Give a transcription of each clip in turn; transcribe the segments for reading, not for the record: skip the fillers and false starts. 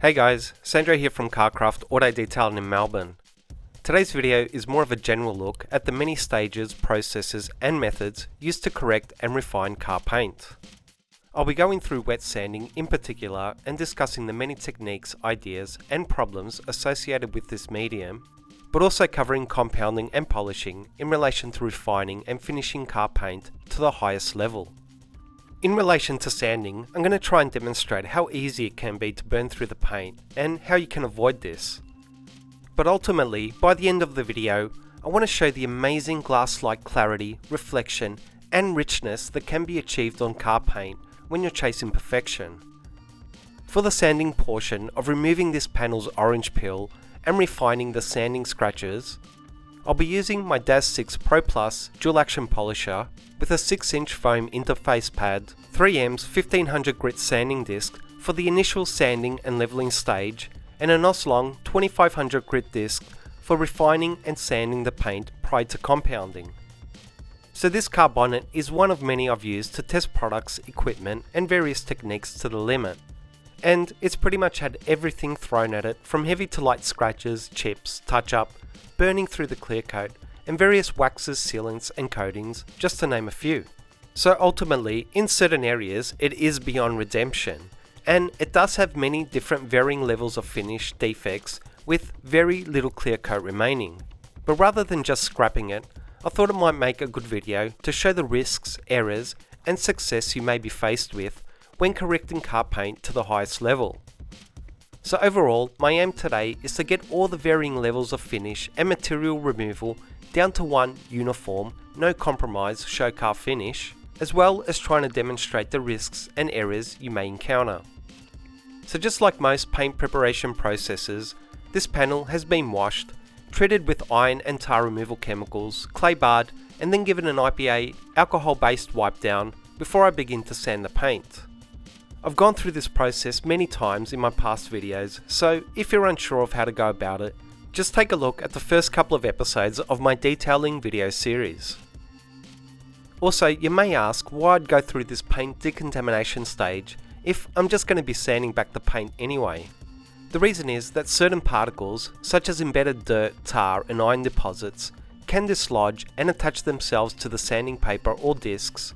Hey guys, Sandro here from Carcraft Auto Detailing in Melbourne. Today's video is more of a general look at the many stages, processes and methods used to correct and refine car paint. I'll be going through wet sanding in particular and discussing the many techniques, ideas and problems associated with this medium, but also covering compounding and polishing in relation to refining and finishing car paint to the highest level. In relation to sanding, I'm going to try and demonstrate how easy it can be to burn through the paint and how you can avoid this. But ultimately, by the end of the video, I want to show the amazing glass-like clarity, reflection and richness that can be achieved on car paint when you're chasing perfection. For the sanding portion of removing this panel's orange peel and refining the sanding scratches, I'll be using my DAS 6 Pro Plus dual action polisher with a 6-inch foam interface pad, 3M's 1500 grit sanding disc for the initial sanding and leveling stage, and an OSLONG 2500 grit disc for refining and sanding the paint prior to compounding. So this car bonnet is one of many I've used to test products, equipment and various techniques to the limit. And it's pretty much had everything thrown at it, from heavy to light scratches, chips, touch-up, burning through the clear coat, and various waxes, sealants and coatings, just to name a few. So ultimately, in certain areas, it is beyond redemption, and it does have many different varying levels of finish defects with very little clear coat remaining. But rather than just scrapping it, I thought it might make a good video to show the risks, errors and success you may be faced with when correcting car paint to the highest level. So overall, my aim today is to get all the varying levels of finish and material removal down to one uniform, no compromise show car finish, as well as trying to demonstrate the risks and errors you may encounter. So just like most paint preparation processes, this panel has been washed, treated with iron and tar removal chemicals, clay barred, and then given an IPA alcohol-based wipe down before I begin to sand the paint. I've gone through this process many times in my past videos, so if you're unsure of how to go about it, just take a look at the first couple of episodes of my detailing video series. Also, you may ask why I'd go through this paint decontamination stage if I'm just going to be sanding back the paint anyway. The reason is that certain particles, such as embedded dirt, tar and iron deposits, can dislodge and attach themselves to the sanding paper or discs,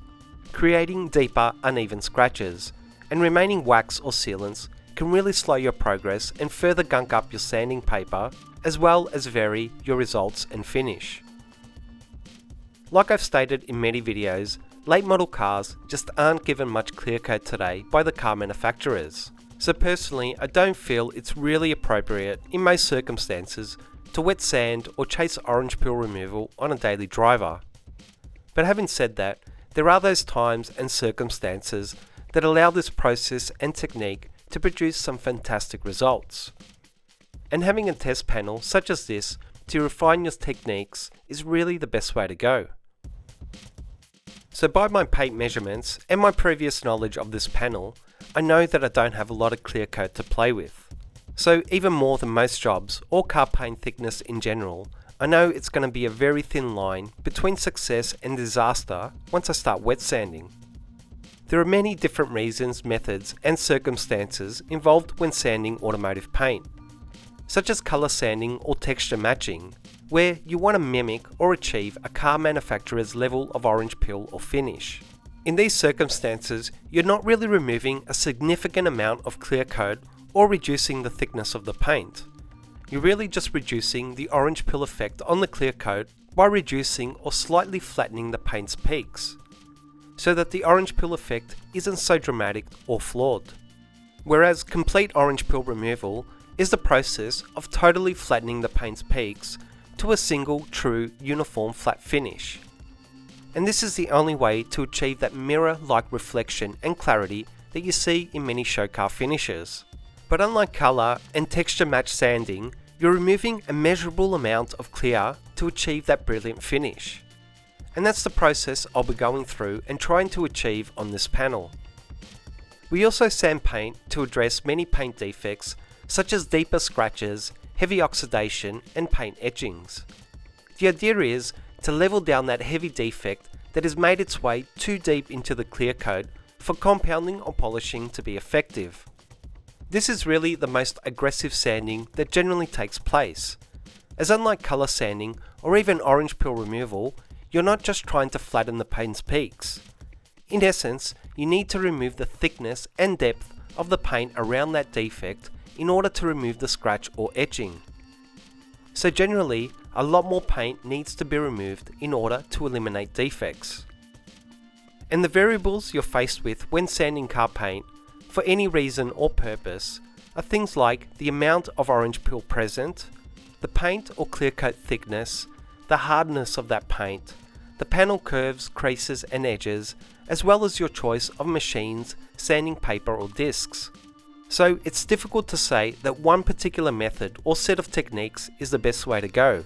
creating deeper, uneven scratches, and remaining wax or sealants can really slow your progress and further gunk up your sanding paper, as well as vary your results and finish. Like I've stated in many videos, late model cars just aren't given much clear coat today by the car manufacturers. So personally, I don't feel it's really appropriate in most circumstances to wet sand or chase orange peel removal on a daily driver. But having said that, there are those times and circumstances that allow this process and technique to produce some fantastic results. And having a test panel such as this to refine your techniques is really the best way to go. So by my paint measurements and my previous knowledge of this panel, I know that I don't have a lot of clear coat to play with. So even more than most jobs or car paint thickness in general, I know it's going to be a very thin line between success and disaster once I start wet sanding. There are many different reasons, methods and circumstances involved when sanding automotive paint, such as colour sanding or texture matching, where you want to mimic or achieve a car manufacturer's level of orange peel or finish. In these circumstances, you're not really removing a significant amount of clear coat or reducing the thickness of the paint. You're really just reducing the orange peel effect on the clear coat by reducing or slightly flattening the paint's peaks, so that the orange peel effect isn't so dramatic or flawed. Whereas complete orange peel removal is the process of totally flattening the paint's peaks to a single, true, uniform flat finish. And this is the only way to achieve that mirror-like reflection and clarity that you see in many show car finishes. But unlike colour and texture match sanding, you're removing a measurable amount of clear to achieve that brilliant finish. And that's the process I'll be going through and trying to achieve on this panel. We also sand paint to address many paint defects such as deeper scratches, heavy oxidation and paint etchings. The idea is to level down that heavy defect that has made its way too deep into the clear coat for compounding or polishing to be effective. This is really the most aggressive sanding that generally takes place, as unlike colour sanding or even orange peel removal, you're not just trying to flatten the paint's peaks. In essence, you need to remove the thickness and depth of the paint around that defect in order to remove the scratch or etching. So generally, a lot more paint needs to be removed in order to eliminate defects. And the variables you're faced with when sanding car paint, for any reason or purpose, are things like the amount of orange peel present, the paint or clear coat thickness, the hardness of that paint, the panel curves, creases and edges, as well as your choice of machines, sanding paper or discs. So it's difficult to say that one particular method or set of techniques is the best way to go.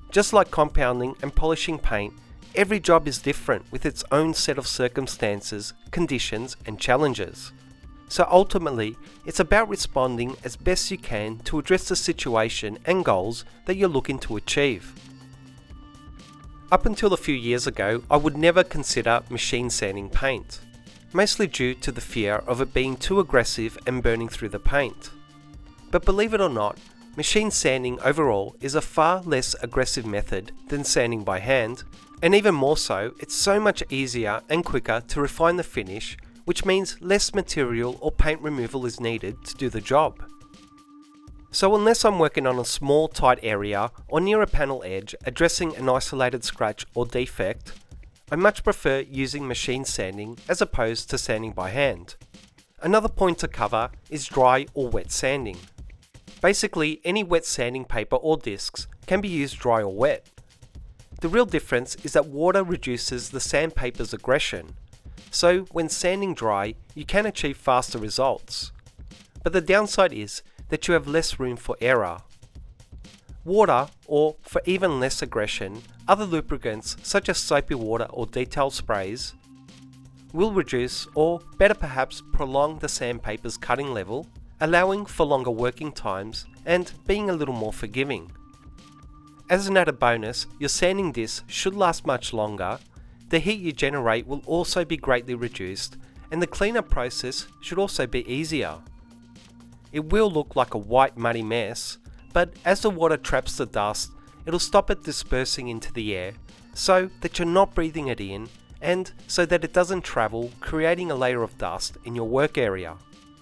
Just like compounding and polishing paint, every job is different with its own set of circumstances, conditions and challenges. So ultimately, it's about responding as best you can to address the situation and goals that you're looking to achieve. Up until a few years ago, I would never consider machine sanding paint, mostly due to the fear of it being too aggressive and burning through the paint. But believe it or not, machine sanding overall is a far less aggressive method than sanding by hand, and even more so, it's so much easier and quicker to refine the finish, which means less material or paint removal is needed to do the job. So unless I'm working on a small tight area or near a panel edge addressing an isolated scratch or defect, I much prefer using machine sanding as opposed to sanding by hand. Another point to cover is dry or wet sanding. Basically, any wet sanding paper or discs can be used dry or wet. The real difference is that water reduces the sandpaper's aggression, so when sanding dry, you can achieve faster results. But the downside is that you have less room for error. Water, or for even less aggression, other lubricants such as soapy water or detail sprays, will reduce or, better perhaps, prolong the sandpaper's cutting level, allowing for longer working times and being a little more forgiving. As an added bonus, your sanding disc should last much longer, the heat you generate will also be greatly reduced, and the cleanup process should also be easier. It will look like a white muddy mess, but as the water traps the dust, it'll stop it dispersing into the air, so that you're not breathing it in, and so that it doesn't travel, creating a layer of dust in your work area.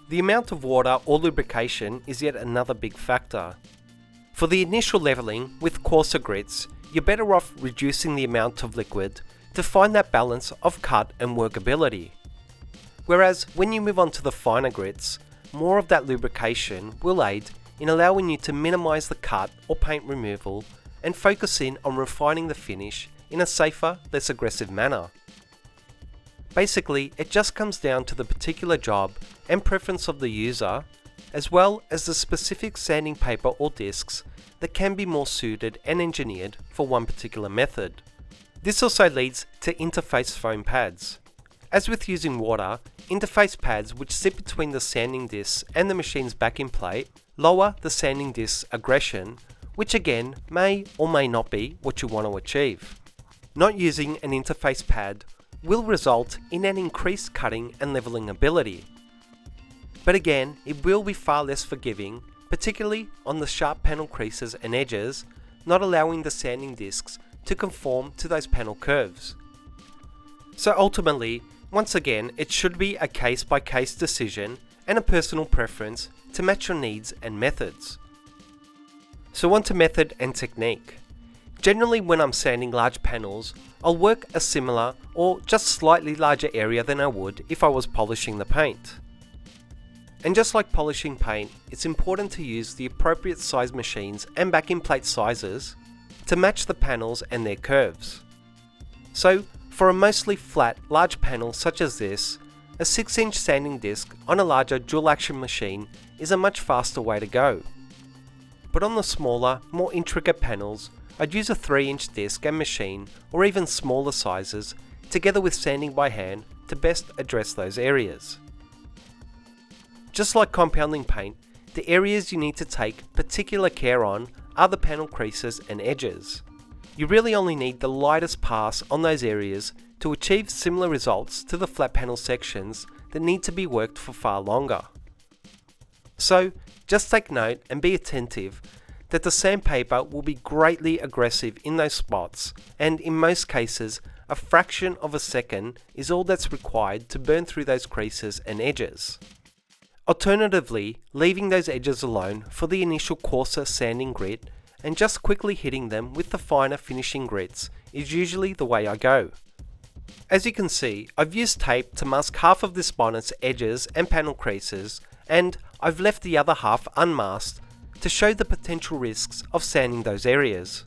The amount of water or lubrication is yet another big factor. For the initial leveling with coarser grits, you're better off reducing the amount of liquid to find that balance of cut and workability. Whereas when you move on to the finer grits, more of that lubrication will aid in allowing you to minimize the cut or paint removal and focus in on refining the finish in a safer, less aggressive manner. Basically, it just comes down to the particular job and preference of the user, as well as the specific sanding paper or discs that can be more suited and engineered for one particular method. This also leads to interface foam pads. As with using water, interface pads which sit between the sanding discs and the machine's backing plate lower the sanding disc's aggression, which again may or may not be what you want to achieve. Not using an interface pad will result in an increased cutting and leveling ability. But again, it will be far less forgiving, particularly on the sharp panel creases and edges, not allowing the sanding discs to conform to those panel curves. So ultimately, once again, it should be a case-by-case decision and a personal preference to match your needs and methods. So on to method and technique. Generally when I'm sanding large panels, I'll work a similar or just slightly larger area than I would if I was polishing the paint. And just like polishing paint, it's important to use the appropriate size machines and backing plate sizes to match the panels and their curves. So, for a mostly flat, large panel such as this, a 6-inch sanding disc on a larger dual action machine is a much faster way to go. But on the smaller, more intricate panels, I'd use a 3-inch disc and machine or even smaller sizes together with sanding by hand to best address those areas. Just like compounding paint, the areas you need to take particular care on are the panel creases and edges. You really only need the lightest pass on those areas to achieve similar results to the flat panel sections that need to be worked for far longer. So just take note and be attentive that the sandpaper will be greatly aggressive in those spots, and in most cases a fraction of a second is all that's required to burn through those creases and edges. Alternatively, leaving those edges alone for the initial coarser sanding grit and just quickly hitting them with the finer finishing grits is usually the way I go. As you can see, I've used tape to mask half of this bonnet's edges and panel creases, and I've left the other half unmasked to show the potential risks of sanding those areas.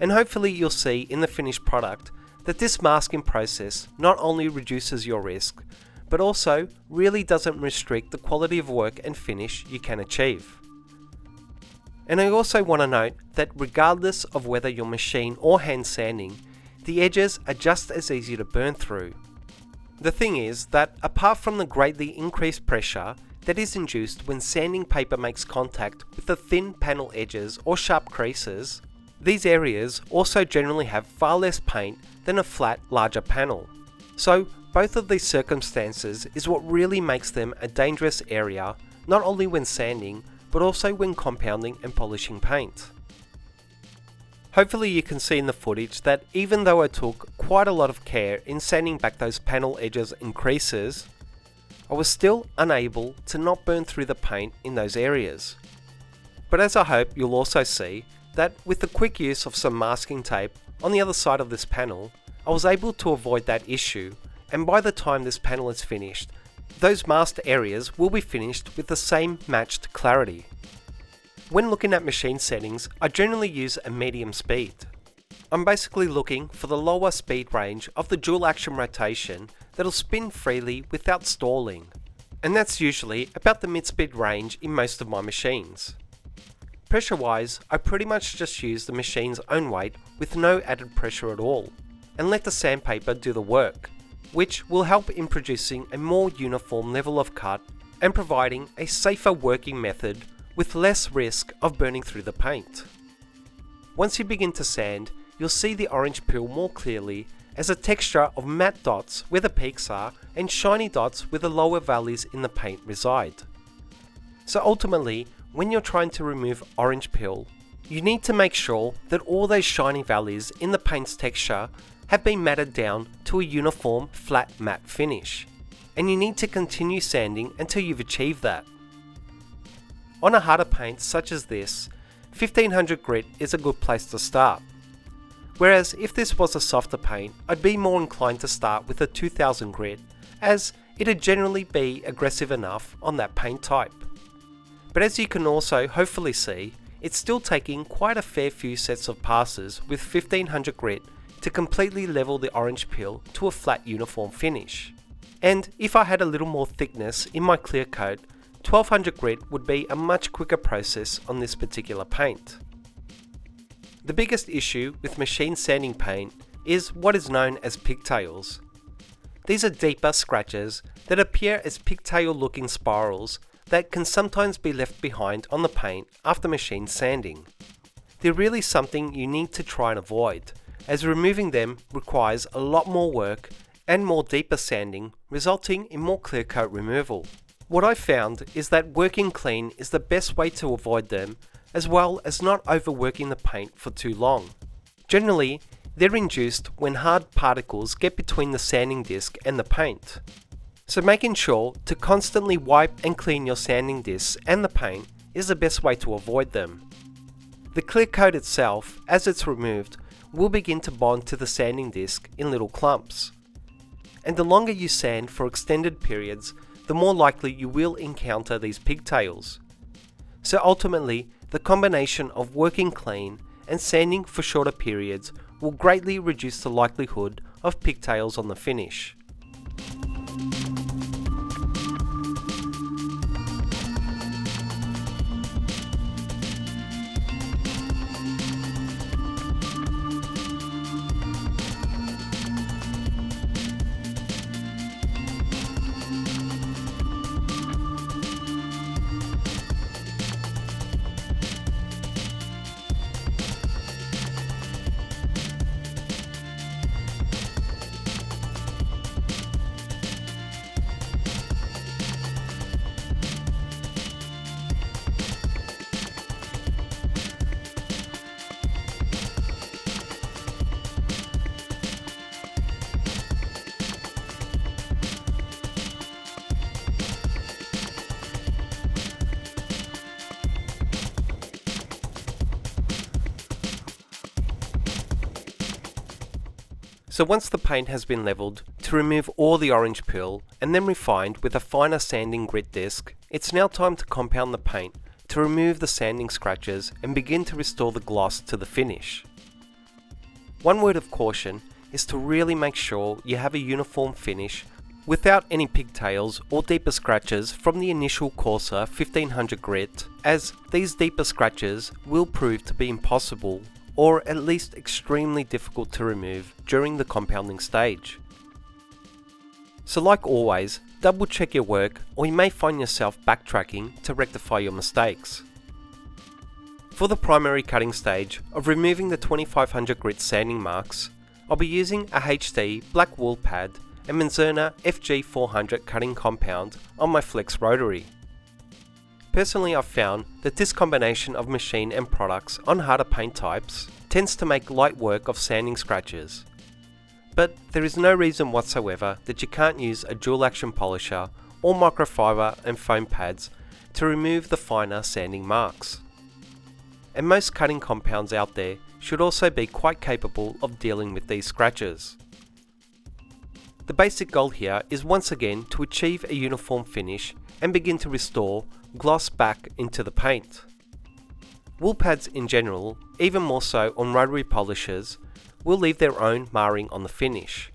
And hopefully you'll see in the finished product that this masking process not only reduces your risk, but also really doesn't restrict the quality of work and finish you can achieve. And I also want to note that regardless of whether you're machine or hand sanding, the edges are just as easy to burn through. The thing is that apart from the greatly increased pressure that is induced when sanding paper makes contact with the thin panel edges or sharp creases, these areas also generally have far less paint than a flat, larger panel. So both of these circumstances is what really makes them a dangerous area, not only when sanding, but also when compounding and polishing paint. Hopefully you can see in the footage that even though I took quite a lot of care in sanding back those panel edges and creases, I was still unable to not burn through the paint in those areas. But as I hope you'll also see, that with the quick use of some masking tape on the other side of this panel, I was able to avoid that issue, and by the time this panel is finished, those masked areas will be finished with the same matched clarity. When looking at machine settings, I generally use a medium speed. I'm basically looking for the lower speed range of the dual action rotation that'll spin freely without stalling, and that's usually about the mid-speed range in most of my machines. Pressure wise, I pretty much just use the machine's own weight with no added pressure at all, and let the sandpaper do the work, which will help in producing a more uniform level of cut and providing a safer working method with less risk of burning through the paint. Once you begin to sand, you'll see the orange peel more clearly as a texture of matte dots where the peaks are and shiny dots where the lower valleys in the paint reside. So ultimately, when you're trying to remove orange peel, you need to make sure that all those shiny valleys in the paint's texture have been matted down to a uniform flat matte finish, and you need to continue sanding until you've achieved that. On a harder paint such as this, 1500 grit is a good place to start. Whereas if this was a softer paint, I'd be more inclined to start with a 2000 grit, as it'd generally be aggressive enough on that paint type. But as you can also hopefully see, it's still taking quite a fair few sets of passes with 1500 grit to completely level the orange peel to a flat uniform finish. And if I had a little more thickness in my clear coat, 1200 grit would be a much quicker process on this particular paint. The biggest issue with machine sanding paint is what is known as pigtails. These are deeper scratches that appear as pigtail looking spirals that can sometimes be left behind on the paint after machine sanding. They're really something you need to try and avoid, as removing them requires a lot more work and more deeper sanding, resulting in more clear coat removal. What I found is that working clean is the best way to avoid them, as well as not overworking the paint for too long. Generally, they're induced when hard particles get between the sanding disc and the paint. So making sure to constantly wipe and clean your sanding discs and the paint is the best way to avoid them. The clear coat itself, as it's removed, will begin to bond to the sanding disc in little clumps. And the longer you sand for extended periods, the more likely you will encounter these pigtails. So ultimately, the combination of working clean and sanding for shorter periods will greatly reduce the likelihood of pigtails on the finish. So once the paint has been leveled, to remove all the orange peel and then refined with a finer sanding grit disc, it's now time to compound the paint to remove the sanding scratches and begin to restore the gloss to the finish. One word of caution is to really make sure you have a uniform finish without any pigtails or deeper scratches from the initial coarser 1500 grit, as these deeper scratches will prove to be impossible or at least extremely difficult to remove during the compounding stage. So like always, double check your work or you may find yourself backtracking to rectify your mistakes. For the primary cutting stage of removing the 2500 grit sanding marks, I'll be using a HD black wool pad and MENZERNA FG400 cutting compound on my flex rotary. Personally, I've found that this combination of machine and products on harder paint types tends to make light work of sanding scratches. But there is no reason whatsoever that you can't use a dual action polisher or microfiber and foam pads to remove the finer sanding marks. And most cutting compounds out there should also be quite capable of dealing with these scratches. The basic goal here is once again to achieve a uniform finish and begin to restore gloss back into the paint. Wool pads in general, even more so on rotary polishers, will leave their own marring on the finish.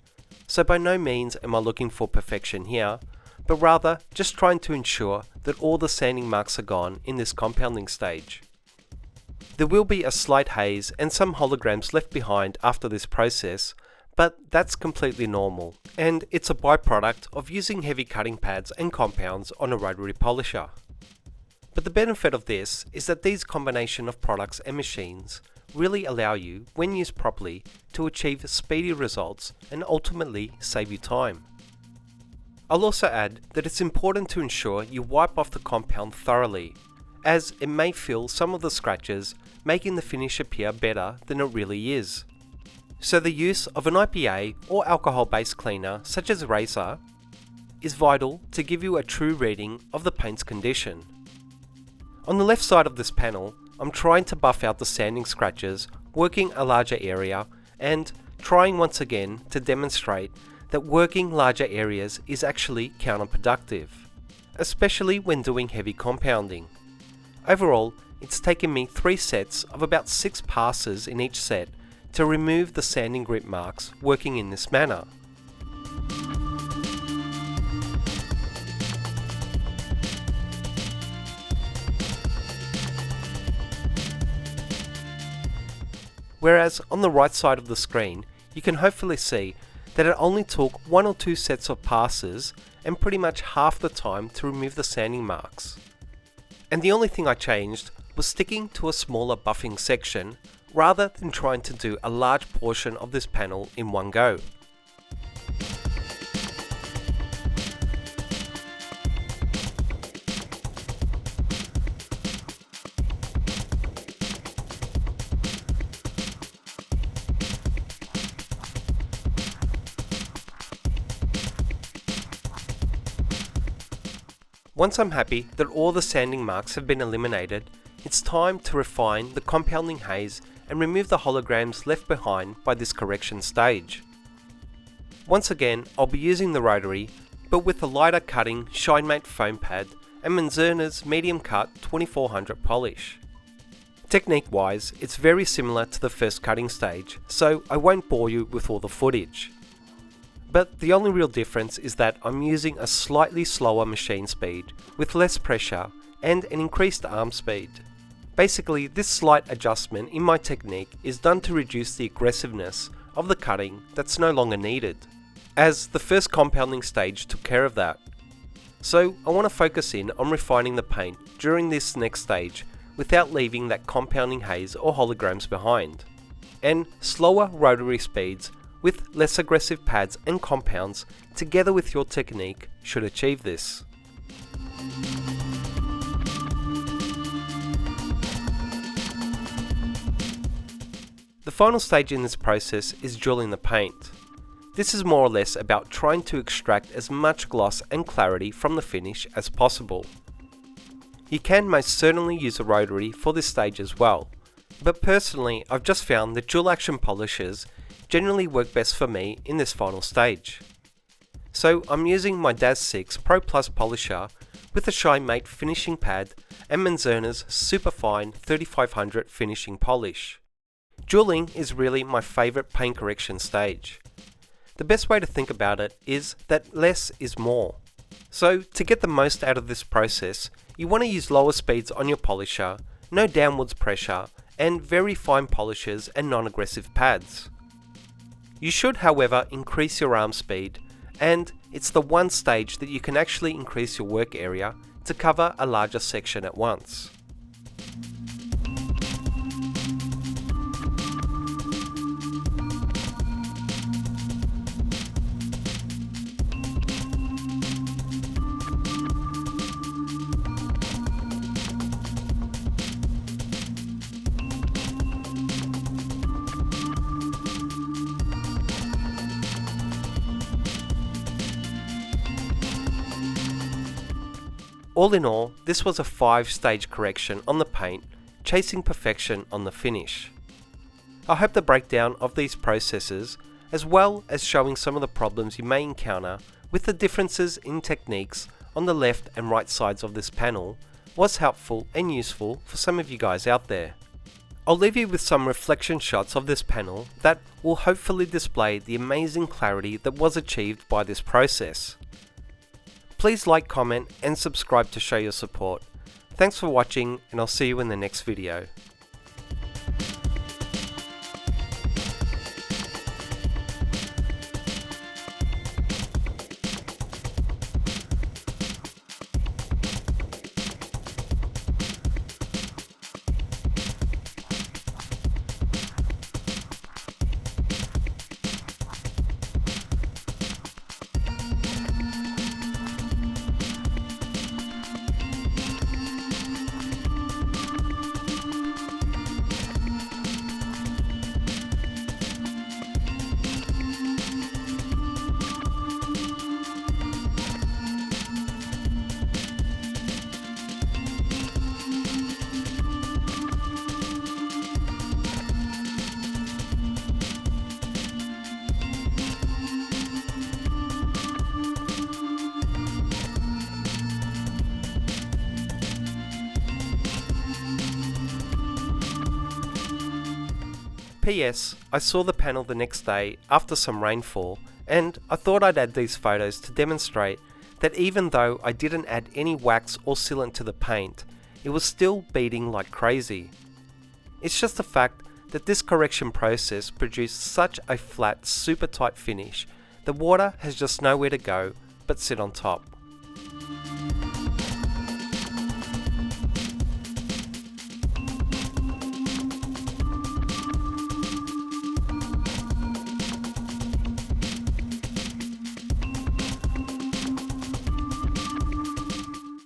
So by no means am I looking for perfection here, but rather just trying to ensure that all the sanding marks are gone in this compounding stage. There will be a slight haze and some holograms left behind after this process, but that's completely normal, and it's a byproduct of using heavy cutting pads and compounds on a rotary polisher. But the benefit of this is that these combination of products and machines really allow you, when used properly, to achieve speedy results and ultimately save you time. I'll also add that it's important to ensure you wipe off the compound thoroughly, as it may fill some of the scratches, making the finish appear better than it really is. So the use of an IPA or alcohol-based cleaner such as Razor is vital to give you a true reading of the paint's condition. On the left side of this panel, I'm trying to buff out the sanding scratches, working a larger area, and trying once again to demonstrate that working larger areas is actually counterproductive, especially when doing heavy compounding. Overall, it's taken me 3 sets of about 6 passes in each set to remove the sanding grit marks working in this manner. Whereas on the right side of the screen, you can hopefully see that it only took 1 or 2 sets of passes and pretty much half the time to remove the sanding marks. And the only thing I changed was sticking to a smaller buffing section rather than trying to do a large portion of this panel in one go. Once I'm happy that all the sanding marks have been eliminated, it's time to refine the compounding haze and remove the holograms left behind by this correction stage. Once again, I'll be using the rotary, but with a lighter cutting ShineMate foam pad and MENZERNA's medium cut 2400 polish. Technique wise, it's very similar to the first cutting stage, so I won't bore you with all the footage. But the only real difference is that I'm using a slightly slower machine speed with less pressure and an increased arm speed. Basically, this slight adjustment in my technique is done to reduce the aggressiveness of the cutting that's no longer needed, as the first compounding stage took care of that. So I want to focus in on refining the paint during this next stage without leaving that compounding haze or holograms behind. And slower rotary speeds with less aggressive pads and compounds together with your technique should achieve this. The final stage in this process is drilling the paint. This is more or less about trying to extract as much gloss and clarity from the finish as possible. You can most certainly use a rotary for this stage as well, but personally I've just found that dual action polishers generally work best for me in this final stage. So I'm using my DAS 6 Pro Plus polisher with a ShineMate finishing pad and MENZERNA's Superfine 3500 finishing polish. Dueling is really my favourite paint correction stage. The best way to think about it is that less is more. So to get the most out of this process, you want to use lower speeds on your polisher, no downwards pressure, and very fine polishes and non-aggressive pads. You should, however, increase your arm speed, and it's the one stage that you can actually increase your work area to cover a larger section at once. All in all, this was a 5-stage correction on the paint, chasing perfection on the finish. I hope the breakdown of these processes, as well as showing some of the problems you may encounter with the differences in techniques on the left and right sides of this panel, was helpful and useful for some of you guys out there. I'll leave you with some reflection shots of this panel that will hopefully display the amazing clarity that was achieved by this process. Please like, comment and subscribe to show your support. Thanks for watching, and I'll see you in the next video. PS, I saw the panel the next day after some rainfall, and I thought I'd add these photos to demonstrate that even though I didn't add any wax or sealant to the paint, it was still beading like crazy. It's just the fact that this correction process produced such a flat, super tight finish, the water has just nowhere to go but sit on top.